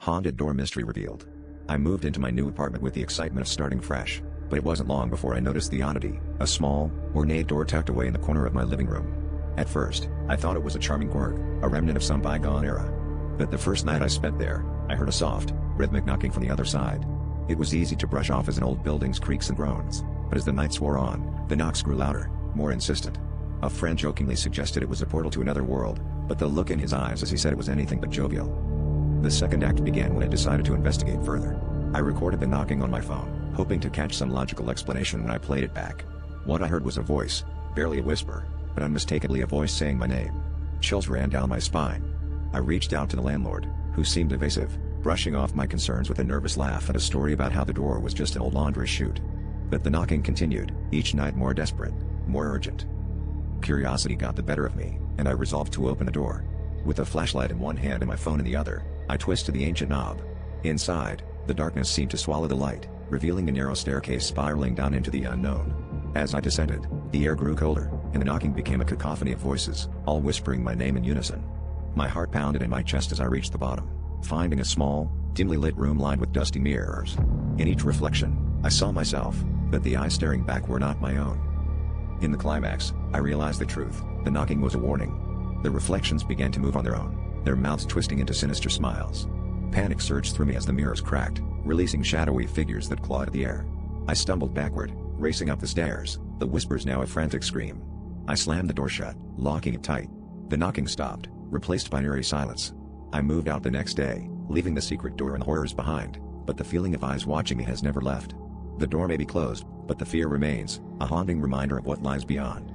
Haunted door mystery revealed. I moved into my new apartment with the excitement of starting fresh, but it wasn't long before I noticed the oddity, a small, ornate door tucked away in the corner of my living room. At first, I thought it was a charming quirk, a remnant of some bygone era. But the first night I spent there, I heard a soft, rhythmic knocking from the other side. It was easy to brush off as an old building's creaks and groans, but as the nights wore on, the knocks grew louder, more insistent. A friend jokingly suggested it was a portal to another world, but the look in his eyes as he said it was anything but jovial. The second act began when I decided to investigate further. I recorded the knocking on my phone, hoping to catch some logical explanation when I played it back. What I heard was a voice, barely a whisper, but unmistakably a voice saying my name. Chills ran down my spine. I reached out to the landlord, who seemed evasive, brushing off my concerns with a nervous laugh and a story about how the door was just an old laundry chute. But the knocking continued, each night more desperate, more urgent. Curiosity got the better of me, and I resolved to open the door. With a flashlight in one hand and my phone in the other, I twisted the ancient knob. Inside, the darkness seemed to swallow the light, revealing a narrow staircase spiraling down into the unknown. As I descended, the air grew colder, and the knocking became a cacophony of voices, all whispering my name in unison. My heart pounded in my chest as I reached the bottom, finding a small, dimly lit room lined with dusty mirrors. In each reflection, I saw myself, but the eyes staring back were not my own. In the climax, I realized the truth. The knocking was a warning. The reflections began to move on their own, their mouths twisting into sinister smiles. Panic surged through me as the mirrors cracked, releasing shadowy figures that clawed at the air. I stumbled backward, racing up the stairs, the whispers now a frantic scream. I slammed the door shut, locking it tight. The knocking stopped, replaced by eerie silence. I moved out the next day, leaving the secret door and horrors behind, but the feeling of eyes watching me has never left. The door may be closed, but the fear remains, a haunting reminder of what lies beyond.